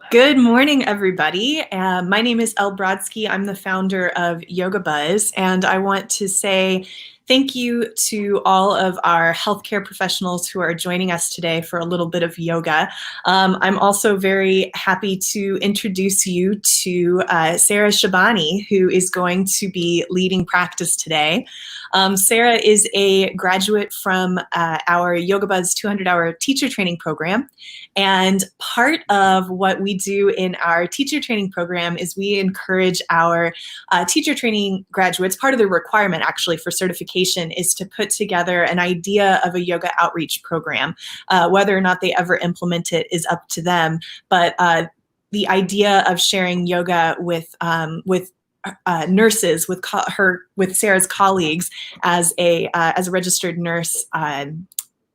Good morning, everybody. My name is Elle Brodsky. I'm the founder of Yoga Buzz, and I want to say thank you to all of our healthcare professionals who are joining us today for a little bit of yoga. I'm also very happy to introduce you to Sara Shabany, who is going to be leading practice today. Sara is a graduate from our Yoga Buzz 200-hour teacher training program. And part of what we do in our teacher training program is we encourage our teacher training graduates, part of the requirement actually for certification is to put together an idea of a yoga outreach program. Whether or not they ever implement it is up to them. But the idea of sharing yoga with nurses, with Sara's colleagues as a registered nurse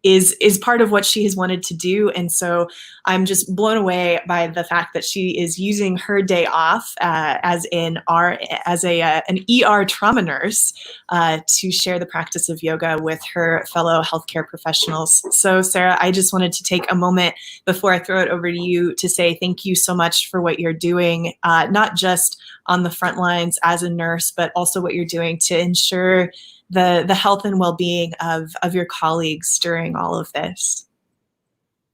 is part of what she has wanted to do. And so I'm just blown away by the fact that she is using her day off as an ER trauma nurse to share the practice of yoga with her fellow healthcare professionals. So Sara, I just wanted to take a moment before I throw it over to you to say thank you so much for what you're doing, not just on the front lines as a nurse, but also what you're doing to ensure the health and well-being of your colleagues during all of this.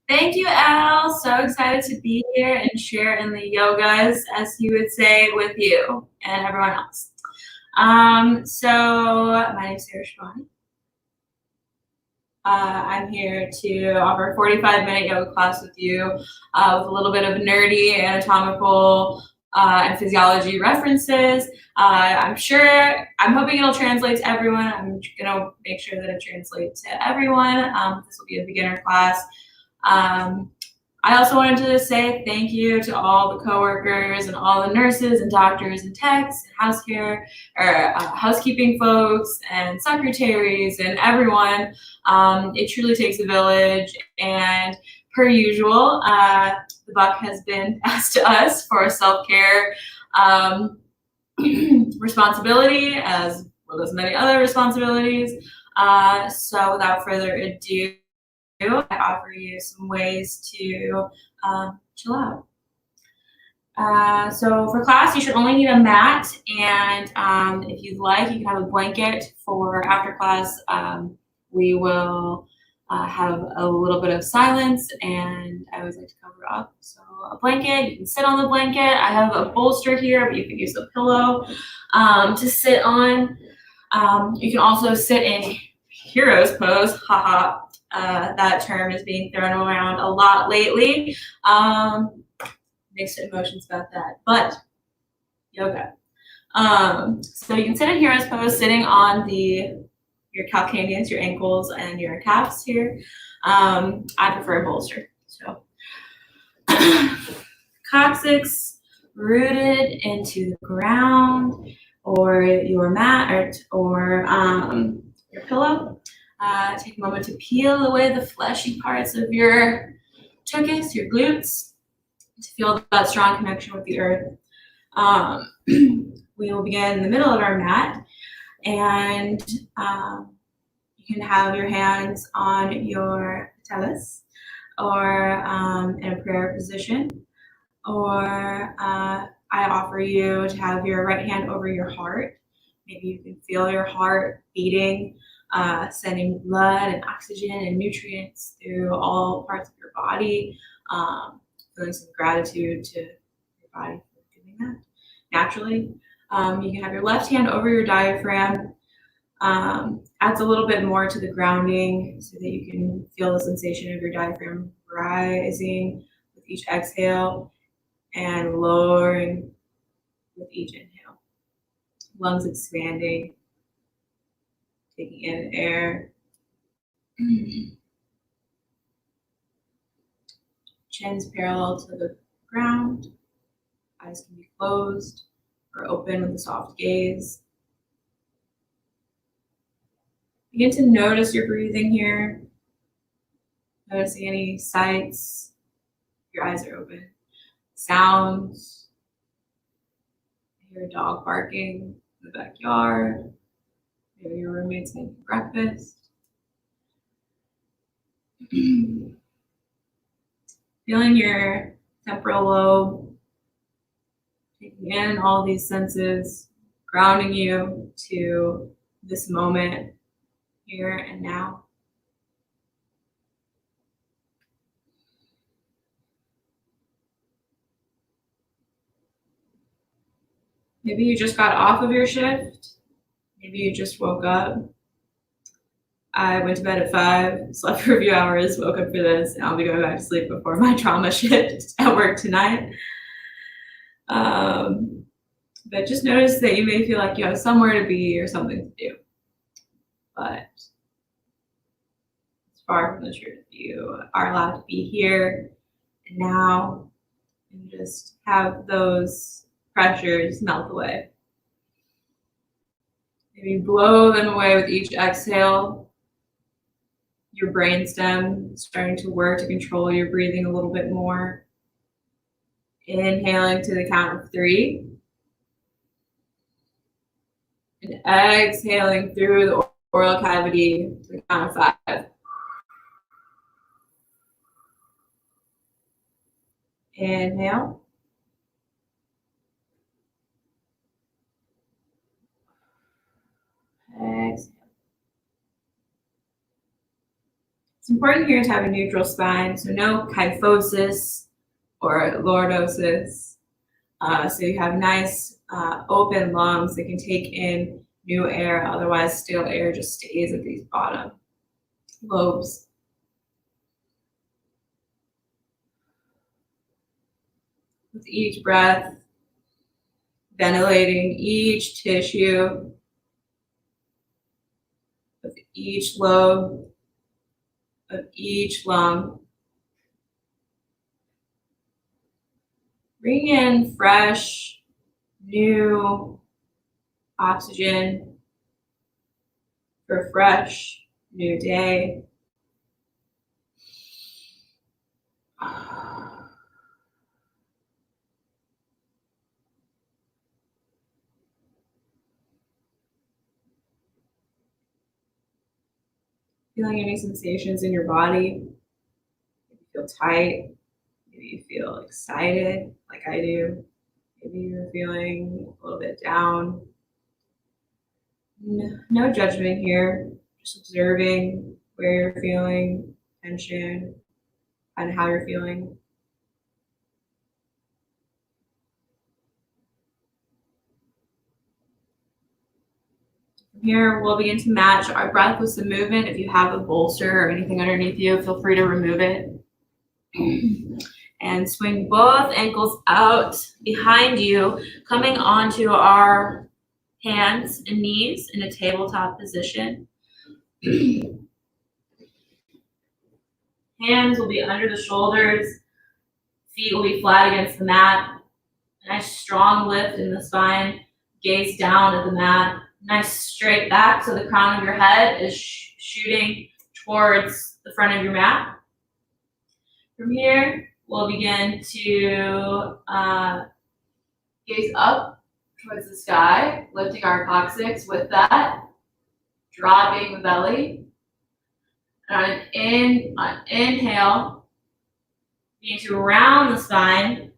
Thank you, Elle. So excited to be here and share in the yogas, as you would say, with you and everyone else. So my name is Sara Shabany. I'm here to offer a 45-minute yoga class with you with a little bit of nerdy anatomical and physiology references. I'm hoping it'll translate to everyone. I'm gonna make sure that it translates to everyone. This will be a beginner class. I also wanted to say thank you to all the coworkers and all the nurses and doctors and techs and housekeeping folks and secretaries and everyone. It truly takes a village, and per usual, the buck has been passed to us for self-care responsibility, as well as many other responsibilities. So without further ado, I offer you some ways to chill out. So for class, you should only need a mat, and if you'd like, you can have a blanket for after class. We will have a little bit of silence, and I always like to cover up. So a blanket, you can sit on the blanket. I have a bolster here, but you can use a pillow to sit on. You can also sit in hero's pose, haha. That term is being thrown around a lot lately. Mixed emotions about that, but yoga. So you can sit in hero's pose, sitting on your calcaneus, your ankles, and your calves here. I prefer a bolster. So coccyx rooted into the ground, or your mat, or your pillow. Take a moment to peel away the fleshy parts of your tuchus, your glutes, to feel that strong connection with the earth. We will begin in the middle of our mat, and you can have your hands on your patelis, or in a prayer position, or I offer you to have your right hand over your heart. Maybe you can feel your heart beating, sending blood and oxygen and nutrients through all parts of your body, feeling some gratitude to your body for doing that naturally. You can have your left hand over your diaphragm. Adds a little bit more to the grounding so that you can feel the sensation of your diaphragm rising with each exhale and lowering with each inhale. Lungs expanding, taking in air. Chin's parallel to the ground. Eyes can be closed or open with a soft gaze. Begin to notice your breathing here. Noticing any sights. Your eyes are open. Sounds. I hear a dog barking in the backyard. Maybe your roommate's making breakfast. Feeling your temporal lobe, taking in all these senses, grounding you to this moment, here and now. Maybe you just got off of your shift. Maybe you just woke up. I went to bed at 5, slept for a few hours, woke up for this, and I'll be going back to sleep before my trauma shift at work tonight. But just notice that you may feel like you have somewhere to be or something to do. But it's far from the truth. You are allowed to be here and now and just have those pressures melt away. Maybe blow them away with each exhale. Your brainstem starting to work to control your breathing a little bit more. Inhaling to the count of 3. And exhaling through the oral cavity to the count of 5. Inhale. Exhale. It's important here to have a neutral spine, so no kyphosis or lordosis. So you have nice open lungs that can take in new air, otherwise stale air just stays at these bottom lobes. With each breath, ventilating each tissue of each lobe of each lung. Bring in fresh, new oxygen for a fresh, new day. Feeling any sensations in your body? Maybe you feel tight, maybe you feel excited like I do. Maybe you're feeling a little bit down. No judgment here, just observing where you're feeling tension and how you're feeling. From here, we'll begin to match our breath with some movement. If you have a bolster or anything underneath you, feel free to remove it. And swing both ankles out behind you, coming onto our hands and knees in a tabletop position. Hands will be under the shoulders, feet will be flat against the mat. Nice strong lift in the spine, gaze down at the mat. Nice straight back so the crown of your head is shooting towards the front of your mat. From here, we'll begin to gaze up towards the sky, lifting our coccyx with that, dropping the belly. And on inhale, begin to round the spine,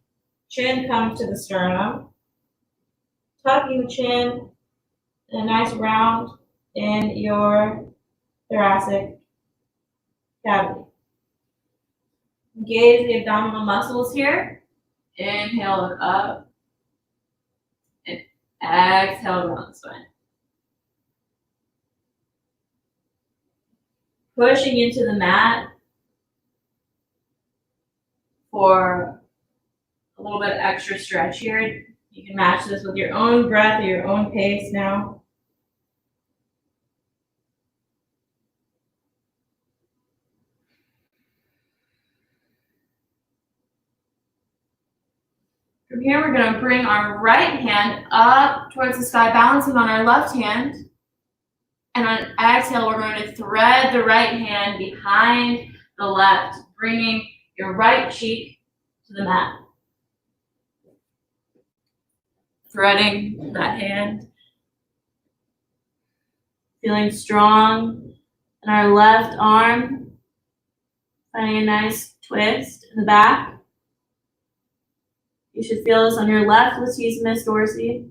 chin comes to the sternum, tucking the chin, and a nice round in your thoracic cavity. Engage the abdominal muscles here. Inhale, look up, and exhale, round the spine. Pushing into the mat for a little bit extra stretch here. You can match this with your own breath or your own pace now. From here, we're going to bring our right hand up towards the sky, balancing on our left hand. And on exhale, we're going to thread the right hand behind the left, bringing your right cheek to the mat. Threading that hand. Feeling strong in our left arm. Finding a nice twist in the back. You should feel this on your left latissimus dorsi.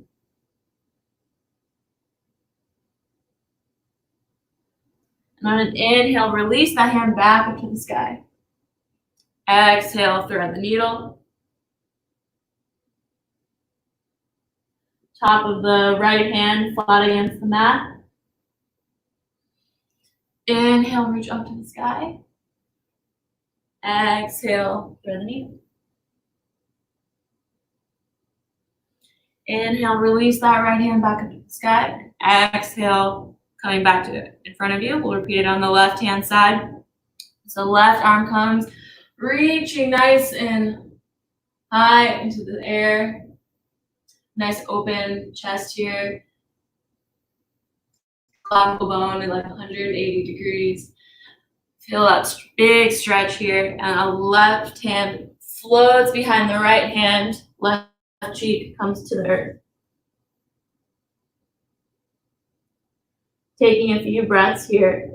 And on an inhale, release that hand back up to the sky. Exhale, thread the needle. Top of the right hand flat against the mat. Inhale, reach up to the sky. Exhale, thread the needle. Inhale, release that right hand back up to the sky. Exhale, coming back to it in front of you. We'll repeat it on the left hand side. So left arm comes, reaching nice and high into the air. Nice open chest here. Clavicle bone at like 180 degrees. Feel that big stretch here. And a left hand floats behind the right hand. Left cheek comes to the earth. Taking a few breaths here.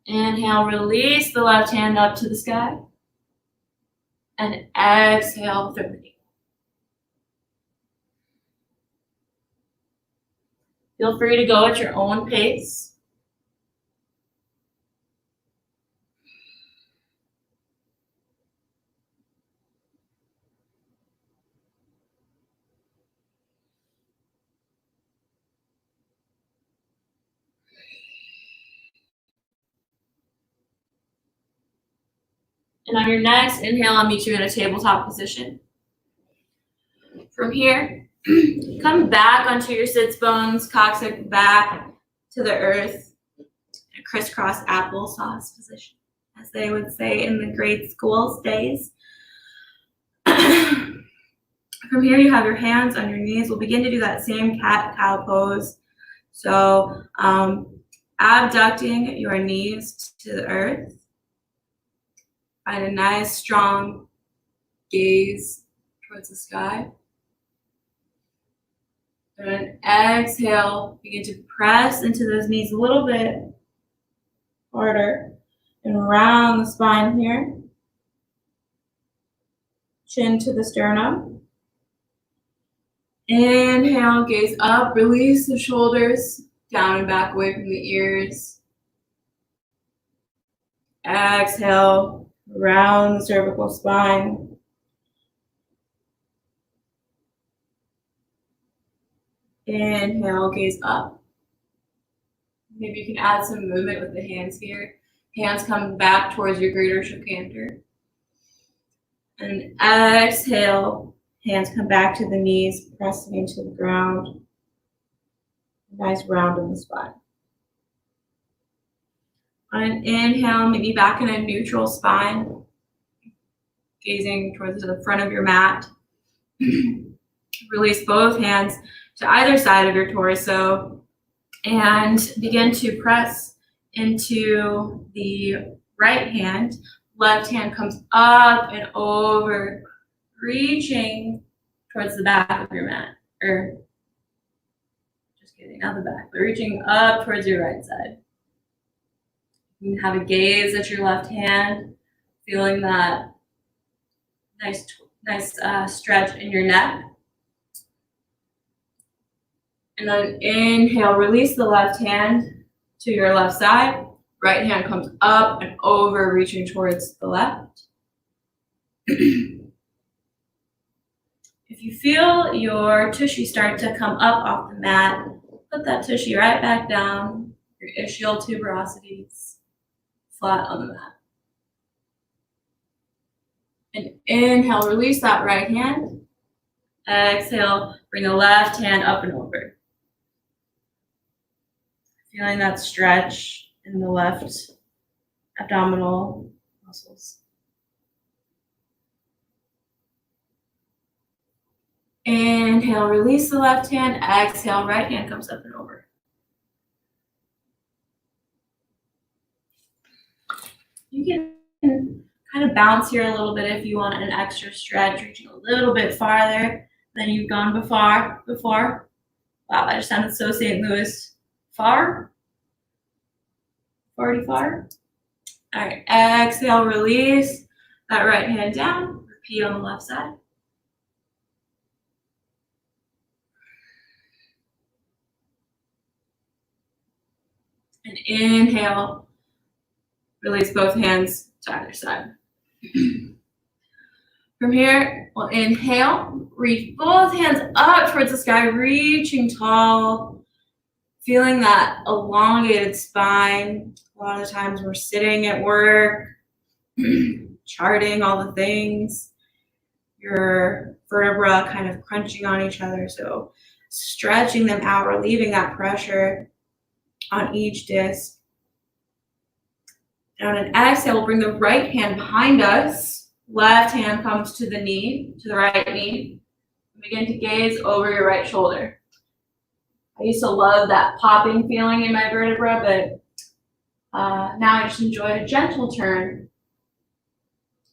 Inhale, release the left hand up to the sky. And exhale, thread the needle. Feel free to go at your own pace. And on your next inhale, I'll meet you in a tabletop position. From here, come back onto your sits bones, coccyx back to the earth, a crisscross applesauce position, as they would say in the grade school days. From here, you have your hands on your knees. We'll begin to do that same cat-cow pose. So abducting your knees to the earth. Find a nice, strong gaze towards the sky. And exhale, begin to press into those knees a little bit harder and round the spine here. Chin to the sternum. Inhale, gaze up, release the shoulders, down and back away from the ears. Exhale, round the cervical spine. Inhale, gaze up. Maybe you can add some movement with the hands here. Hands come back towards your greater trochanter. And exhale, hands come back to the knees, pressing into the ground. Nice round in the spine. On an inhale, maybe back in a neutral spine, gazing towards the front of your mat. Release both hands to either side of your torso and begin to press into the right hand. Left hand comes up and over, reaching towards the back of your mat. Or, just kidding, not the back, but reaching up towards your right side. You can have a gaze at your left hand, feeling that nice stretch in your neck. And then inhale, release the left hand to your left side. Right hand comes up and over, reaching towards the left. If you feel your tushy start to come up off the mat, put that tushy right back down, your ischial tuberosities flat on the mat. And inhale, release that right hand. Exhale, bring the left hand up and over. Feeling that stretch in the left abdominal muscles. Inhale, release the left hand. Exhale, right hand comes up and over. You can kind of bounce here a little bit if you want an extra stretch, reaching a little bit farther than you've gone before. Wow, that just sounded so St. Louis. Far? Already far? All right, exhale, release that right hand down. Repeat on the left side. And inhale, release both hands to either side. From here, we'll inhale, reach both hands up towards the sky, reaching tall, feeling that elongated spine. A lot of the times we're sitting at work, charting all the things, your vertebra kind of crunching on each other. So stretching them out, relieving that pressure on each disc. And on an exhale, we'll bring the right hand behind us. Left hand comes to the knee, to the right knee. Begin to gaze over your right shoulder. I used to love that popping feeling in my vertebra, but now I just enjoy a gentle turn.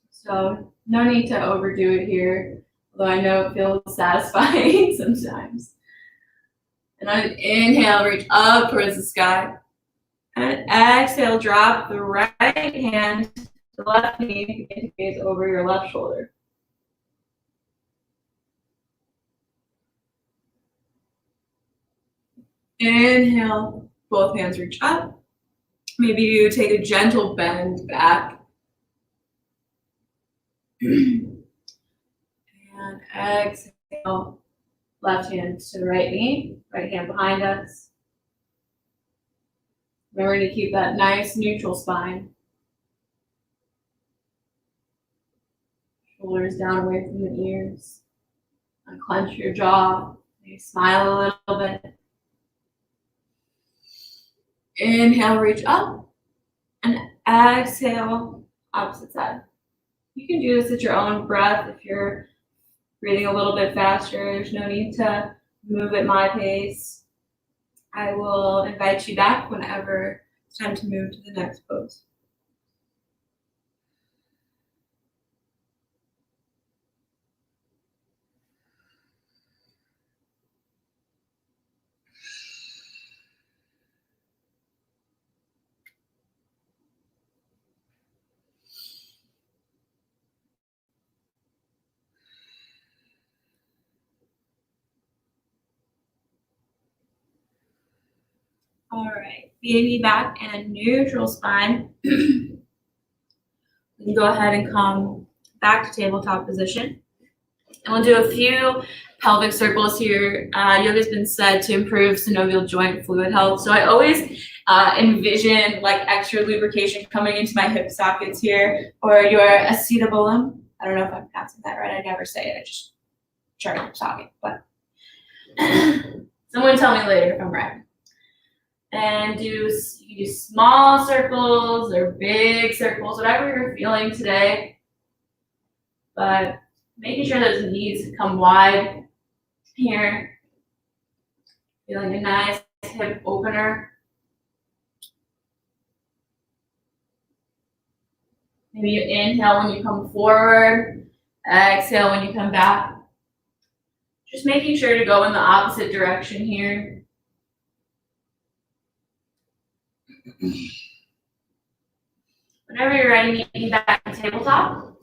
So no need to overdo it here, although I know it feels satisfying sometimes. And on an inhale, reach up towards the sky. And exhale, drop the right hand to the left knee, begin to gaze over your left shoulder. Inhale, both hands reach up. Maybe you take a gentle bend back. And exhale, left hand to the right knee, right hand behind us. Remember to keep that nice neutral spine. Shoulders down away from the ears. Unclench your jaw. Maybe smile a little bit. Inhale, reach up. And exhale, opposite side. You can do this at your own breath if you're breathing a little bit faster. There's no need to move at my pace. I will invite you back whenever it's time to move to the next pose. All right, be back in a neutral spine. You can go ahead and come back to tabletop position. And we'll do a few pelvic circles here. Yoga's been said to improve synovial joint fluid health. So I always envision like extra lubrication coming into my hip sockets here, or your acetabulum. I don't know if I'm pronouncing that right. I never say it. I just try to socket, but someone tell me later if I'm right. And you can do small circles or big circles, whatever you're feeling today. But making sure those knees come wide here. Feeling a nice hip opener. Maybe you inhale when you come forward, exhale when you come back. Just making sure to go in the opposite direction here. Whenever you're ready, meet back to tabletop.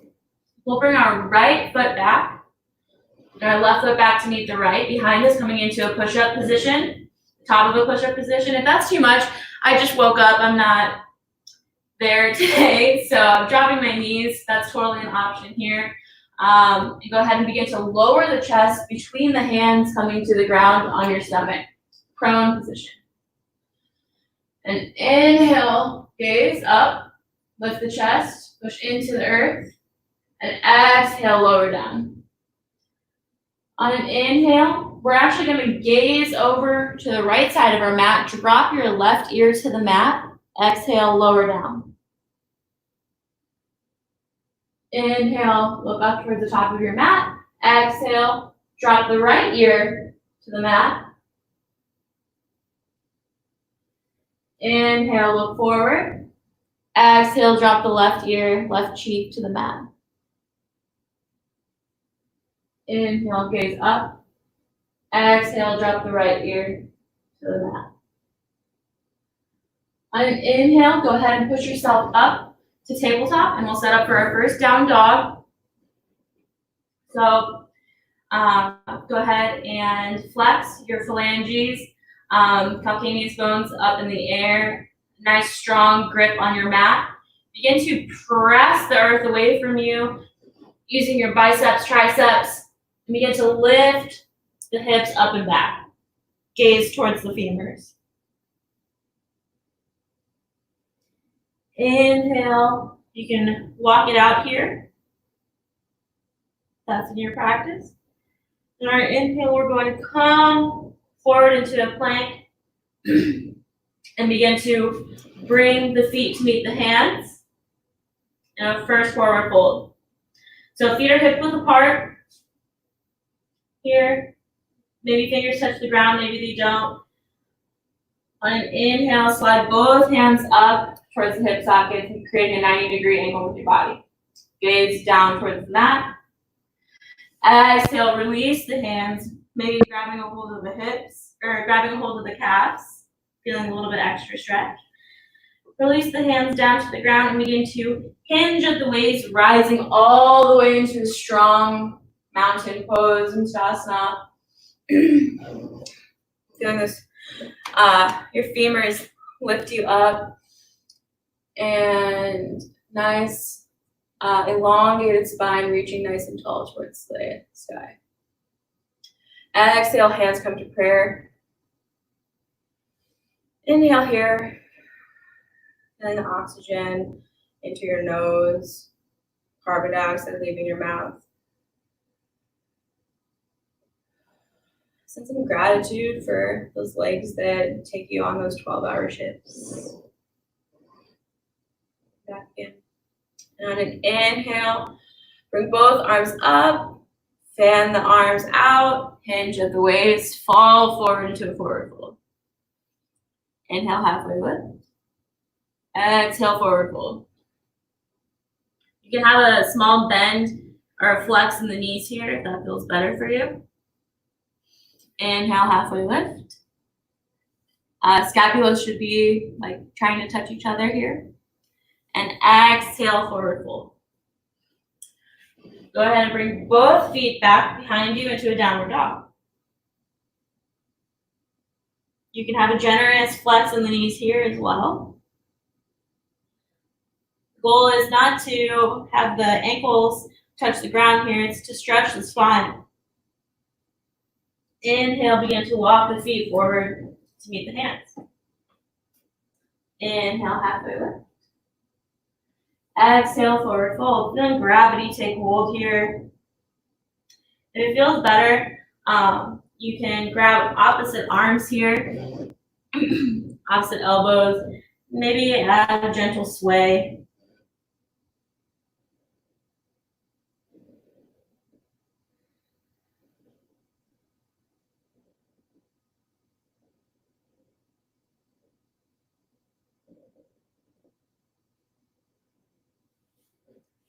We'll bring our right foot back, and our left foot back to meet the right. Behind us, coming into a push-up position, top of a push-up position. If that's too much, I just woke up. I'm not there today, so I'm dropping my knees. That's totally an option here. You go ahead and begin to lower the chest between the hands coming to the ground on your stomach. Prone position. And inhale, gaze up, lift the chest, push into the earth, and exhale, lower down. On an inhale, we're actually going to gaze over to the right side of our mat. Drop your left ear to the mat. Exhale, lower down. Inhale, look up towards the top of your mat. Exhale, drop the right ear to the mat. Inhale, look forward. Exhale, drop the left ear, left cheek to the mat. Inhale, gaze up. Exhale, drop the right ear to the mat. On an inhale, go ahead and push yourself up to tabletop, and we'll set up for our first down dog. So go ahead and flex your phalanges, calcaneus bones up in the air. Nice strong grip on your mat. Begin to press the earth away from you using your biceps, triceps, and begin to lift the hips up and back. Gaze towards the femurs. Inhale. You can walk it out here. That's in your practice. In our inhale, we're going to come forward into a plank and begin to bring the feet to meet the hands in a first forward fold. So feet are hip width apart. Here, maybe fingers touch the ground, maybe they don't. On an inhale, slide both hands up towards the hip sockets and creating a 90-degree angle with your body. Gaze down towards the mat. Exhale, release the hands, maybe grabbing a hold of the hips or grabbing a hold of the calves, feeling a little bit extra stretch. Release the hands down to the ground and begin to hinge at the waist, rising all the way into a strong mountain pose in Shavasana. Feeling this, your femurs lift you up, and nice elongated spine reaching nice and tall towards the sky. Exhale, hands come to prayer. Inhale here, feeling the oxygen into your nose, carbon dioxide leaving your mouth. Send some gratitude for those legs that take you on those 12-hour shifts. Back in. And on an inhale, bring both arms up, fan the arms out, hinge at the waist, fall forward into a forward fold. Inhale, halfway lift. Exhale, forward fold. You can have a small bend or a flex in the knees here if that feels better for you. Inhale, halfway lift. Scapulas should be like trying to touch each other here. And exhale, forward fold. Go ahead and bring both feet back behind you into a downward dog. You can have a generous flex in the knees here as well. The goal is not to have the ankles touch the ground here, it's to stretch the spine. Inhale, begin to walk the feet forward to meet the hands. Inhale, halfway lift. Exhale, forward fold. Feeling gravity take hold here. If it feels better, you can grab opposite arms here, opposite elbows, maybe add a gentle sway.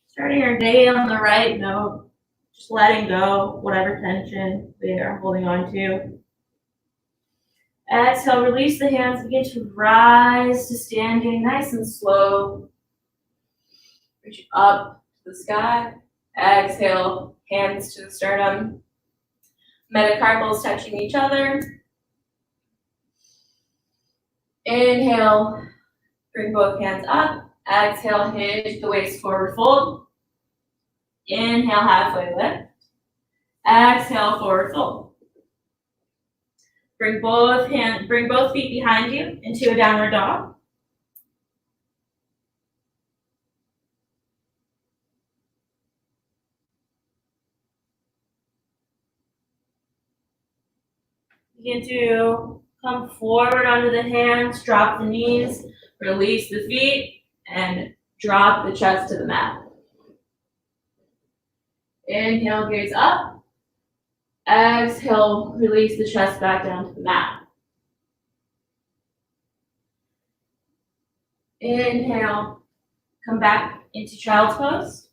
Starting our day on the right note, just letting go whatever tension we are holding on to. Exhale, release the hands, begin to rise to standing nice and slow. Reach up to the sky. Exhale, hands to the sternum. Metacarpals touching each other. Inhale, bring both hands up. Exhale, hinge the waist forward fold. Inhale, halfway lift. Exhale, forward fold. Bring both feet behind you into a downward dog. Begin to come forward onto the hands, drop the knees, release the feet, and drop the chest to the mat. Inhale, gaze up. Exhale, release the chest back down to the mat. Inhale, come back into child's pose.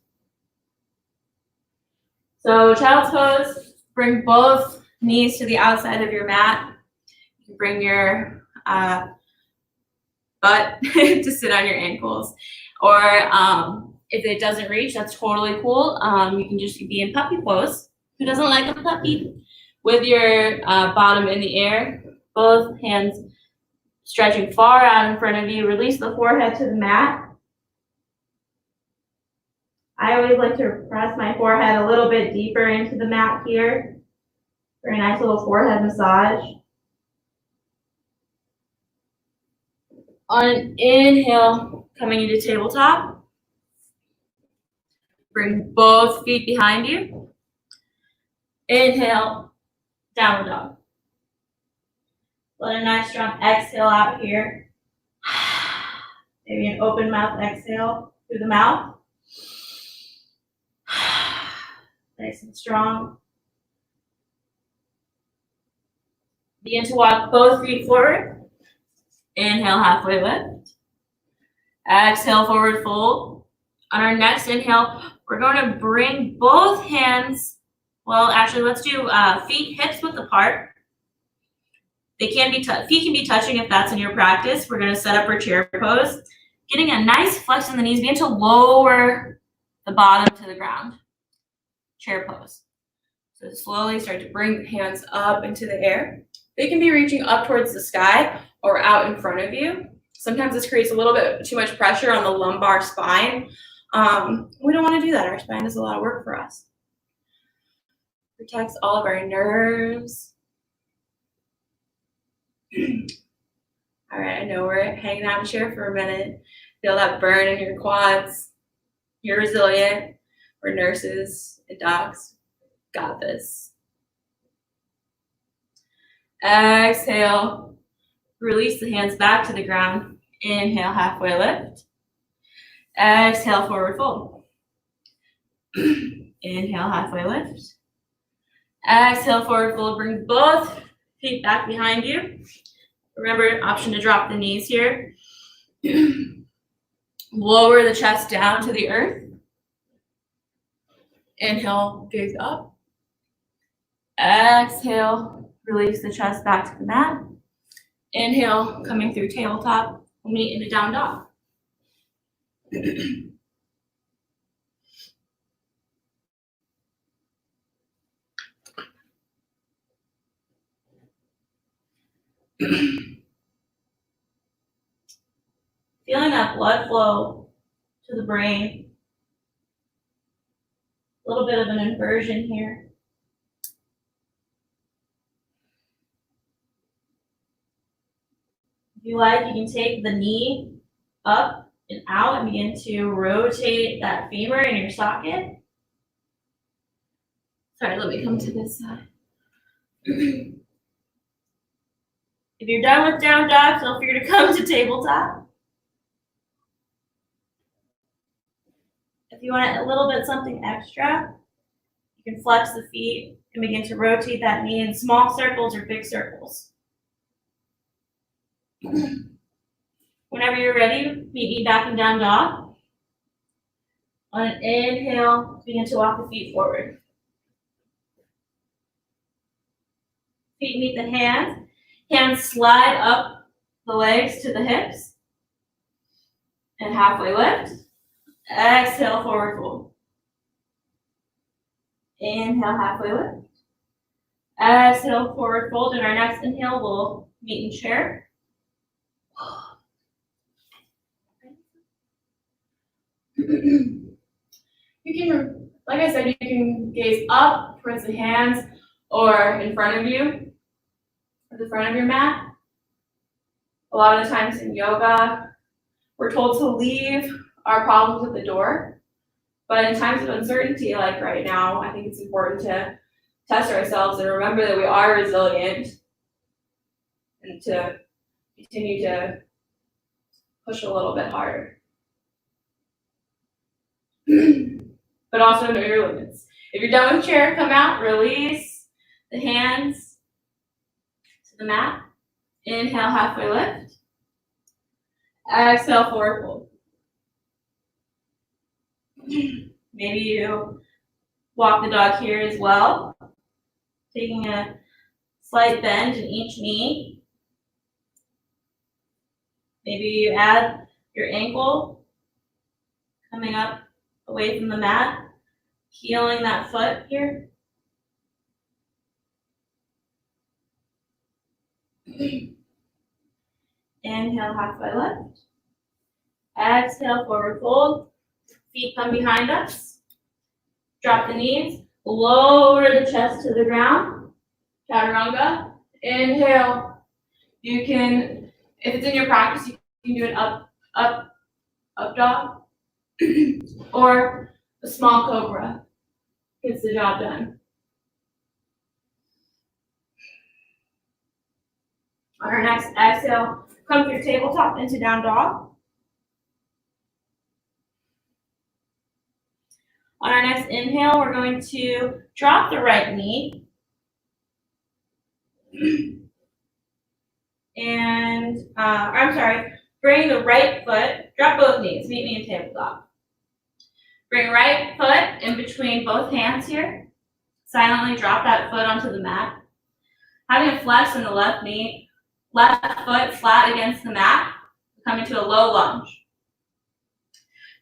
So child's pose, bring both knees to the outside of your mat. You can bring your butt to sit on your ankles. Or if it doesn't reach, that's totally cool. You can just be in puppy pose. Who doesn't like a puppy? With your bottom in the air, both hands stretching far out in front of you. Release the forehead to the mat. I always like to press my forehead a little bit deeper into the mat here for a nice little forehead massage. On an inhale, coming into tabletop. Bring both feet behind you. Inhale, downward dog. Let a nice strong exhale out here. Maybe an open mouth exhale through the mouth. Nice and strong. Begin to walk both feet forward. Inhale, halfway lift. Exhale, forward fold. On our next inhale, we're going to bring both hands, well, actually, let's do feet hips width apart. They can be feet can be touching if that's in your practice. We're going to set up our chair pose. Getting a nice flex in the knees. Begin to lower the bottom to the ground. Chair pose. So slowly start to bring the hands up into the air. They can be reaching up towards the sky or out in front of you. Sometimes this creates a little bit too much pressure on the lumbar spine. We don't want to do that. Our spine does a lot of work for us. Protects all of our nerves. All right, I know we're hanging out in the chair for a minute. Feel that burn in your quads. You're resilient. We're nurses and docs. Got this. Exhale. Release the hands back to the ground. Inhale, halfway lift. Exhale, forward fold. Inhale, halfway lift. Exhale, forward fold. Bring both feet back behind you. Remember, option to drop the knees here. Lower the chest down to the earth. Inhale, gaze up. Exhale, release the chest back to the mat. Inhale, coming through tabletop. We'll meet in a down dog. Feeling that blood flow to the brain. A little bit of an inversion here. If you like, you can take the knee up and out and begin to rotate that femur in your socket. Sorry, let me come to this side. If you're done with down dog, feel free to come to tabletop. If you want a little bit something extra, you can flex the feet and begin to rotate that knee in small circles or big circles. Whenever you're ready, meet me back in down dog. On an inhale, begin to walk the feet forward. Feet meet the hands. Hands slide up the legs to the hips. And halfway lift. Exhale, forward fold. Inhale, halfway lift. Exhale, forward fold. And our next inhale, we'll meet in chair. You can, like I said, you can gaze up towards the hands or in front of you, at the front of your mat. A lot of the times in yoga, we're told to leave our problems at the door. But in times of uncertainty, like right now, I think it's important to test ourselves and remember that we are resilient and to continue to push a little bit harder. But also know your limits. If you're done with chair, come out, release the hands to the mat. Inhale, halfway lift. Exhale, forward fold. Maybe you walk the dog here as well, taking a slight bend in each knee. Maybe you add your ankle coming up away from the mat, heeling that foot here. Inhale, halfway lift. Exhale, forward fold. Feet come behind us. Drop the knees. Lower the chest to the ground. Chaturanga. Inhale. You can, if it's in your practice, you can do an up dog, or a small cobra. Gets the job done. On our next exhale, come through tabletop into down dog. On our next inhale, we're going to drop the right knee. And, bring the right foot, drop both knees, meet me in tabletop. Bring right foot in between both hands here. Silently drop that foot onto the mat. Having a flex in the left knee, left foot flat against the mat, come into a low lunge.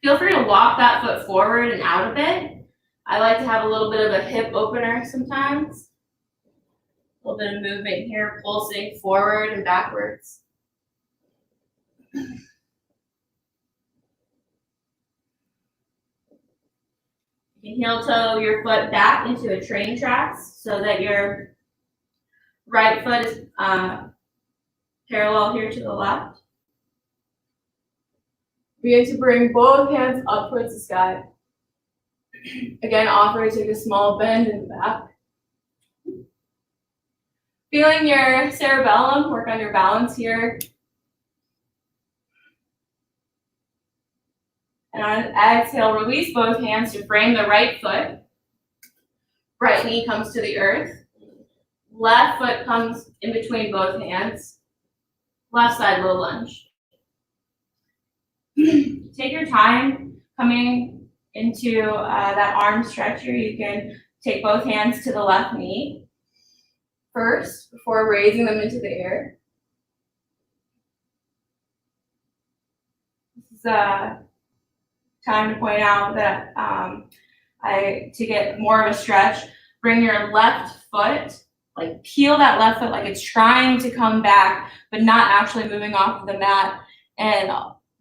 Feel free to walk that foot forward and out a bit. I like to have a little bit of a hip opener sometimes. A little bit of movement here, pulsing forward and backwards. You can heel toe your foot back into a train tracks so that your right foot is parallel here to the left. Begin to bring both hands up towards the sky. Again, offer to take a small bend in the back. Feeling your cerebellum, work on your balance here. And on an exhale, release both hands to frame the right foot. Right knee comes to the earth. Left foot comes in between both hands. Left side low lunge. Take your time coming into that arm stretch here. You can take both hands to the left knee first before raising them into the air. This is a time to point out that to get more of a stretch, bring your left foot, like peel that left foot like it's trying to come back, but not actually moving off of the mat, and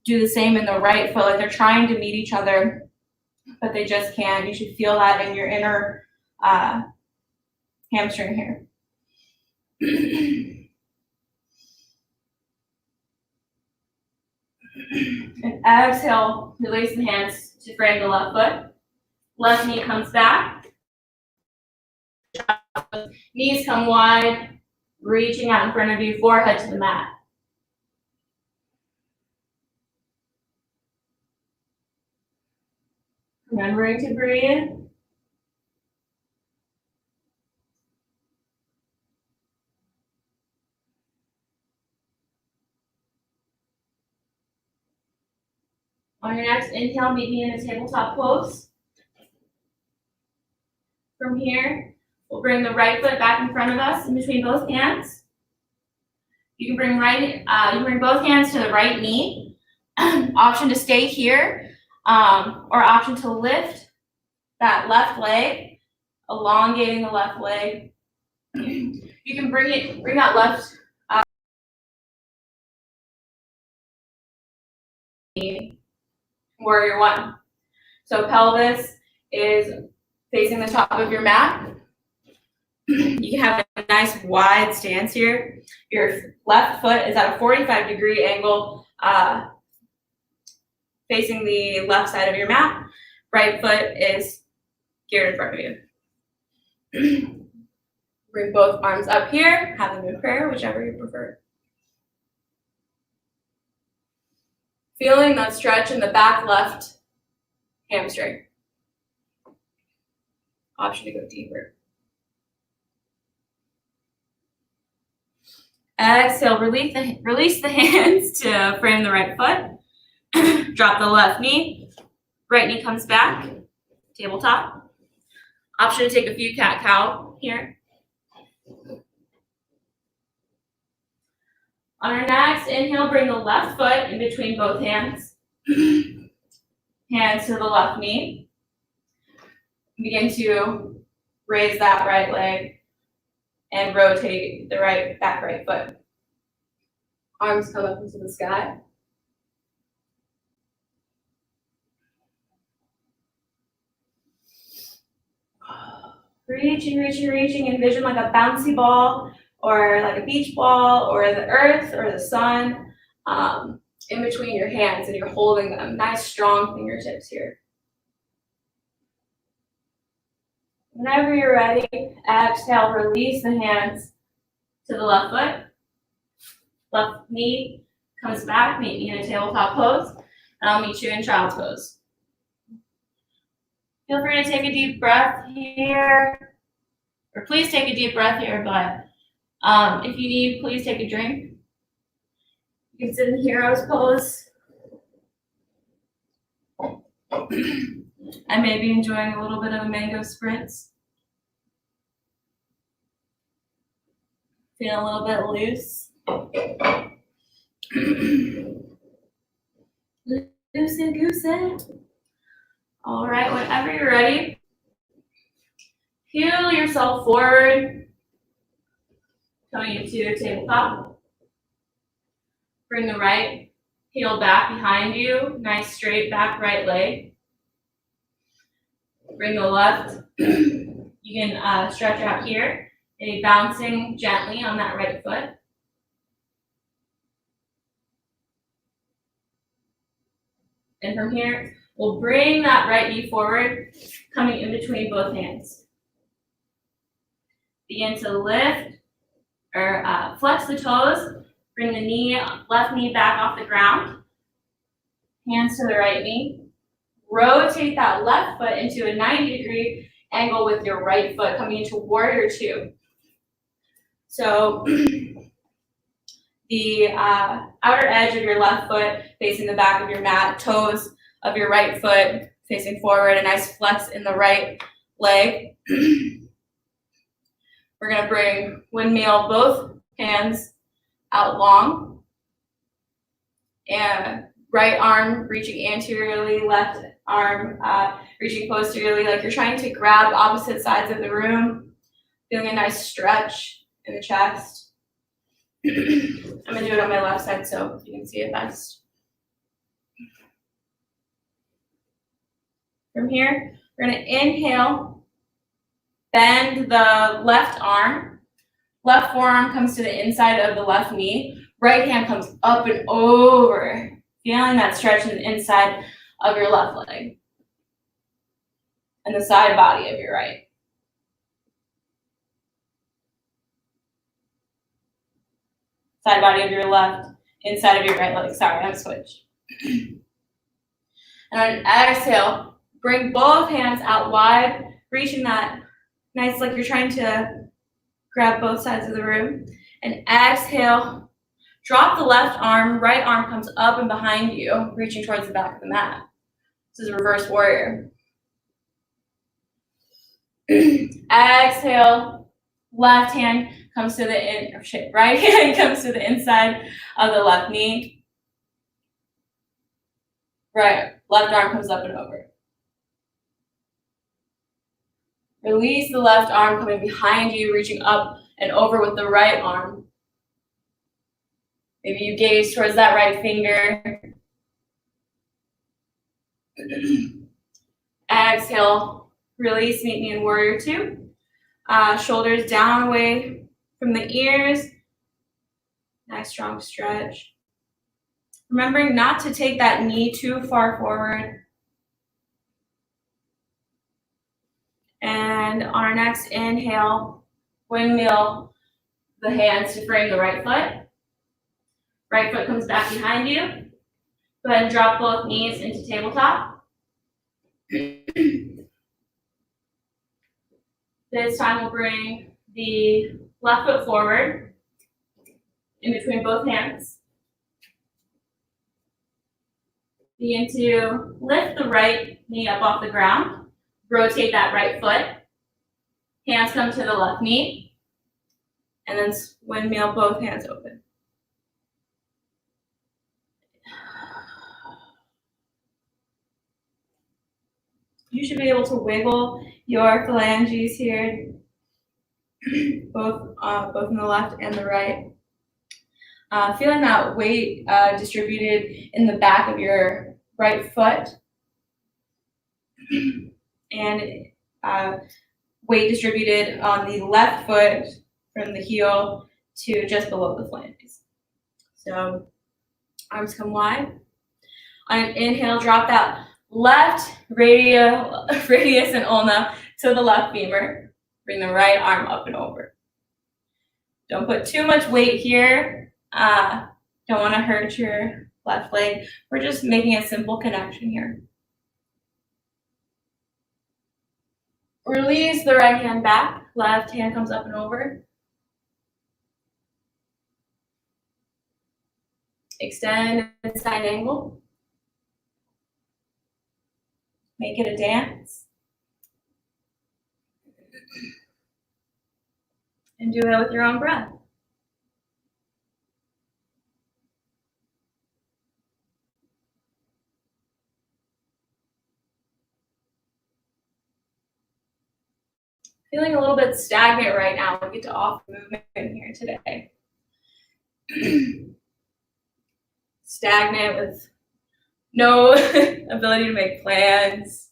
do the same in the right foot, like they're trying to meet each other, but they just can't. You should feel that in your inner hamstring here. And exhale, release the hands to frame the left foot. Left knee comes back. Knees come wide, reaching out in front of you, forehead to the mat. Remembering to breathe. On your next inhale, meet me in a tabletop pose. From here, we'll bring the right foot back in front of us, in between both hands. You can bring both hands to the right knee. Option to stay here, or option to lift that left leg, elongating the left leg. You can bring that left warrior one. So pelvis is facing the top of your mat. You can have a nice wide stance here. Your left foot is at a 45-degree angle, facing the left side of your mat. Right foot is geared in front of you. Bring both arms up here, have them in prayer, whichever you prefer. Feeling that stretch in the back left hamstring. Option to go deeper. Exhale, release the hands to frame the right foot. Drop the left knee. Right knee comes back. Tabletop. Option to take a few cat-cow here. On our next inhale, bring the left foot in between both hands. Hands to the left knee. Begin to raise that right leg and rotate the back right foot. Arms come up into the sky. Reaching, reaching, reaching. Envision like a bouncy ball or like a beach ball or the earth or the sun in between your hands, and you're holding them. Nice strong fingertips here. Whenever you're ready, exhale, release the hands to the left foot. Left knee comes back, meet me in a tabletop pose, and I'll meet you in child's pose. Feel free to take a deep breath here, or please take a deep breath here, but if you need, please take a drink. You can sit in hero's pose. I may be enjoying a little bit of a mango spritz. Feel a little bit loose. Loosey goosey. All right, whenever you're ready, heel yourself forward, coming into a tabletop. Bring the right heel back behind you, nice straight back right leg. Bring the left, you can stretch out here, maybe bouncing gently on that right foot. And from here, we'll bring that right knee forward, coming in between both hands. Begin to lift or flex the toes. Bring the left knee back off the ground. Hands to the right knee. Rotate that left foot into a 90-degree angle with your right foot, coming into warrior two. So the outer edge of your left foot facing the back of your mat, toes of your right foot facing forward, a nice flex in the right leg. We're gonna bring windmill, both hands out long, and right arm reaching anteriorly, left arm reaching posteriorly, like you're trying to grab opposite sides of the room, feeling a nice stretch in the chest. I'm gonna do it on my left side so you can see it best. From here, we're gonna inhale, bend the left arm, left forearm comes to the inside of the left knee, right hand comes up and over, feeling that stretch in the inside of your left leg and the side body of your right. Side body of your left, inside of your right leg. Sorry, I'm switched. And on an exhale, bring both hands out wide, reaching that nice, like you're trying to grab both sides of the room. And exhale, drop the left arm, right arm comes up and behind you, reaching towards the back of the mat. This is reverse warrior. Exhale, left hand comes to the right hand comes to the inside of the left knee. Right, left arm comes up and over. Release the left arm coming behind you, reaching up and over with the right arm. Maybe you gaze towards that right finger. Exhale, release, meet me in warrior two. Shoulders down away from the ears. Nice strong stretch. Remembering not to take that knee too far forward. And on our next inhale, windmill the hands to frame the right foot. Right foot comes back behind you. Go ahead and drop both knees into tabletop. This time we'll bring the left foot forward in between both hands. Begin to lift the right knee up off the ground. Rotate that right foot. Hands come to the left knee. And then windmill both hands open. You should be able to wiggle your phalanges here, both in the left and the right. Feeling that weight distributed in the back of your right foot, and weight distributed on the left foot from the heel to just below the flanges. So arms come wide. On an inhale, drop that left radius and ulna to the left femur. Bring the right arm up and over. Don't put too much weight here. Don't want to hurt your left leg. We're just making a simple connection here. Release the right hand back. Left hand comes up and over. Extend at side angle. Make it a dance. And do that with your own breath. Feeling a little bit stagnant right now. We get to offer movement here today. Stagnant with no ability to make plans,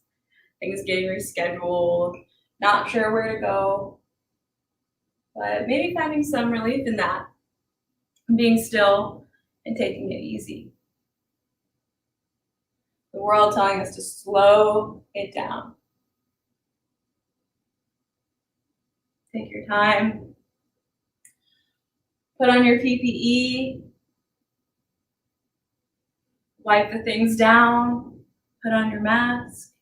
things getting rescheduled, not sure where to go, but maybe finding some relief in that, being still and taking it easy. The world telling us to slow it down. Take your time. Put on your PPE. Wipe the things down. Put on your mask.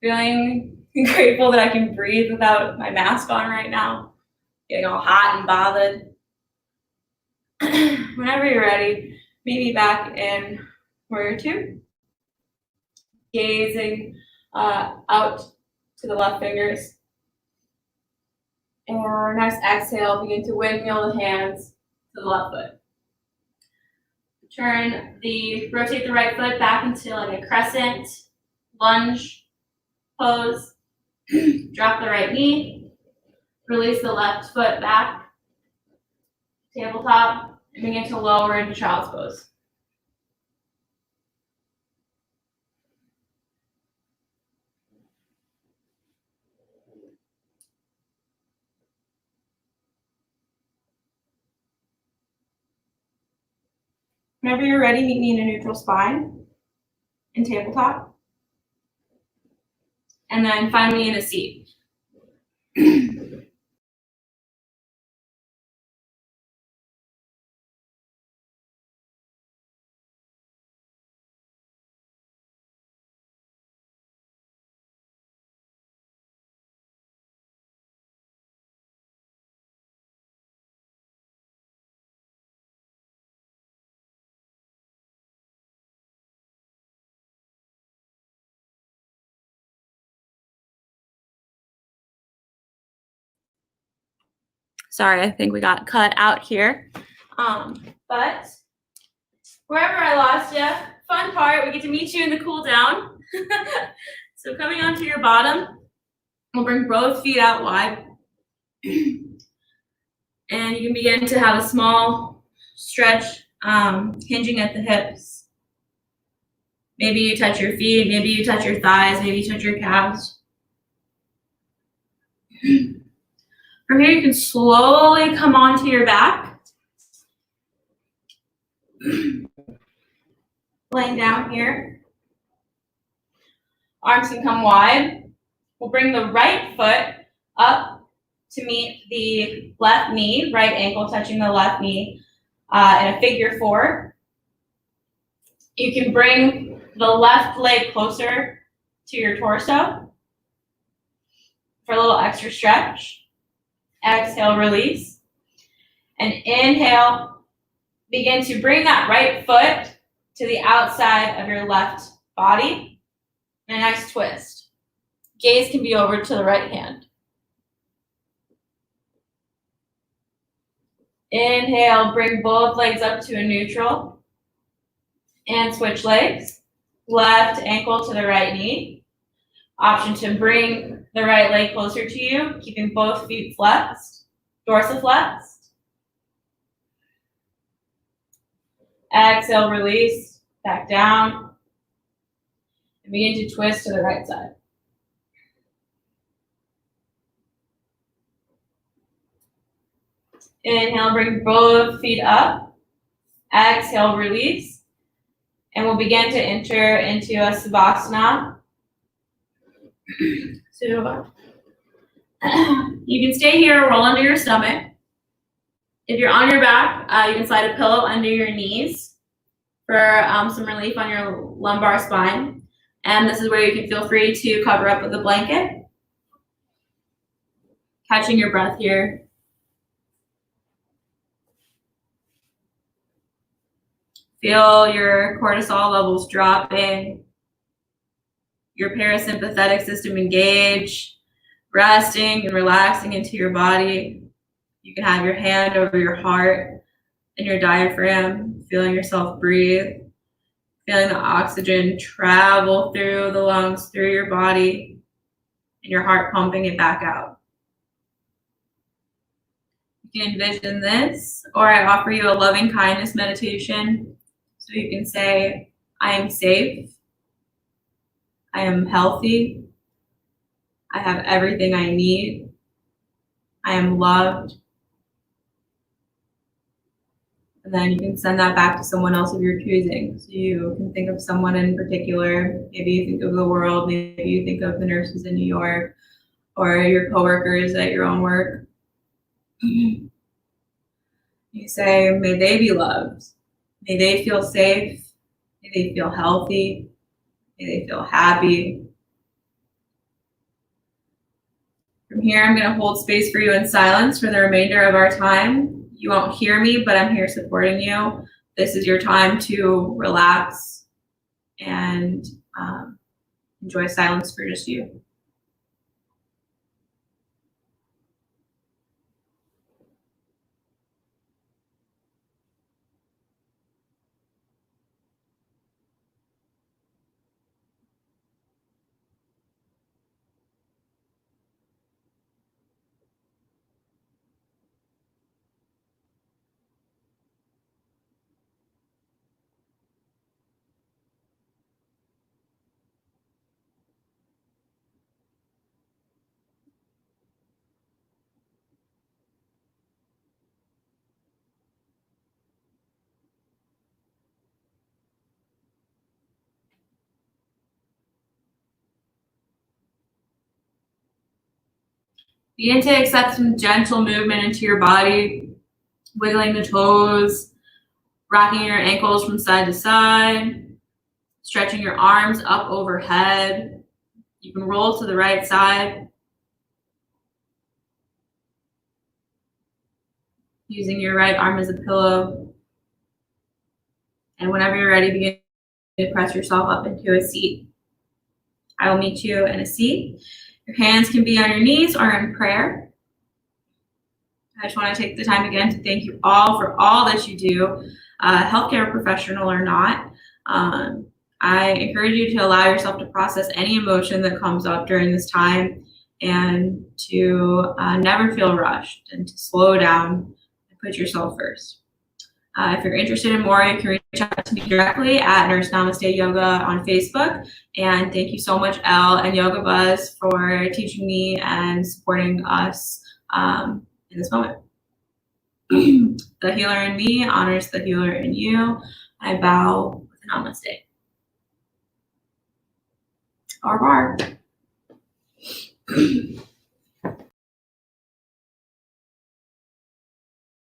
Feeling grateful that I can breathe without my mask on right now. Getting all hot and bothered. Whenever you're ready, meet me back in warrior two. Gazing out to the left fingers. And our next exhale, begin to windmill the hands to the left foot. Rotate the right foot back into like a crescent lunge pose. Drop the right knee. Release the left foot back. Tabletop, and begin to lower into child's pose. Whenever you're ready, meet me in a neutral spine in tabletop. And then find me in a seat. Sorry, I think we got cut out here. But wherever I lost you, fun part, we get to meet you in the cool down. So coming onto your bottom, we'll bring both feet out wide. And you can begin to have a small stretch, hinging at the hips. Maybe you touch your feet, maybe you touch your thighs, maybe you touch your calves. From here, you can slowly come onto your back. Laying down here. Arms can come wide. We'll bring the right foot up to meet the left knee, right ankle touching the left knee in a figure four. You can bring the left leg closer to your torso for a little extra stretch. Exhale, release. And inhale, begin to bring that right foot to the outside of your left body. And a nice twist. Gaze can be over to the right hand. Inhale, bring both legs up to a neutral. And switch legs. left ankle to the right knee. Option to bring the right leg closer to you, keeping both feet flexed, dorsiflexed. Exhale, release, back down. And begin to twist to the right side. Inhale, bring both feet up. Exhale, release. And we'll begin to enter into a Savasana. So you can stay here, roll under your stomach. If you're on your back, you can slide a pillow under your knees for some relief on your lumbar spine. And this is where you can feel free to cover up with a blanket. Catching your breath here. Feel your cortisol levels dropping, your parasympathetic system engage, resting and relaxing into your body. You can have your hand over your heart and your diaphragm, feeling yourself breathe, feeling the oxygen travel through the lungs, through your body, and your heart pumping it back out. You can envision this, or I offer you a loving kindness meditation. So you can say, I am safe, I am healthy, I have everything I need, I am loved. And then you can send that back to someone else of your choosing. So you can think of someone in particular. Maybe you think of the world, maybe you think of the nurses in New York, or your coworkers at your own work. You say, may they be loved. May they feel safe. May they feel healthy. May they feel happy. From here, I'm going to hold space for you in silence for the remainder of our time. You won't hear me, but I'm here supporting you. This is your time to relax and enjoy silence for just you. Begin to accept some gentle movement into your body, wiggling the toes, rocking your ankles from side to side, stretching your arms up overhead. You can roll to the right side, using your right arm as a pillow. And whenever you're ready, begin to press yourself up into a seat. I will meet you in a seat. Your hands can be on your knees or in prayer. I just want to take the time again to thank you all for all that you do, healthcare professional or not. I encourage you to allow yourself to process any emotion that comes up during this time and to never feel rushed and to slow down and put yourself first. If you're interested in more, you can reach out to me directly at Nurse Namaste Yoga on Facebook. And thank you so much, Elle and Yoga Buzz, for teaching me and supporting us in this moment. The healer in me honors the healer in you. I bow with Namaste. Au revoir.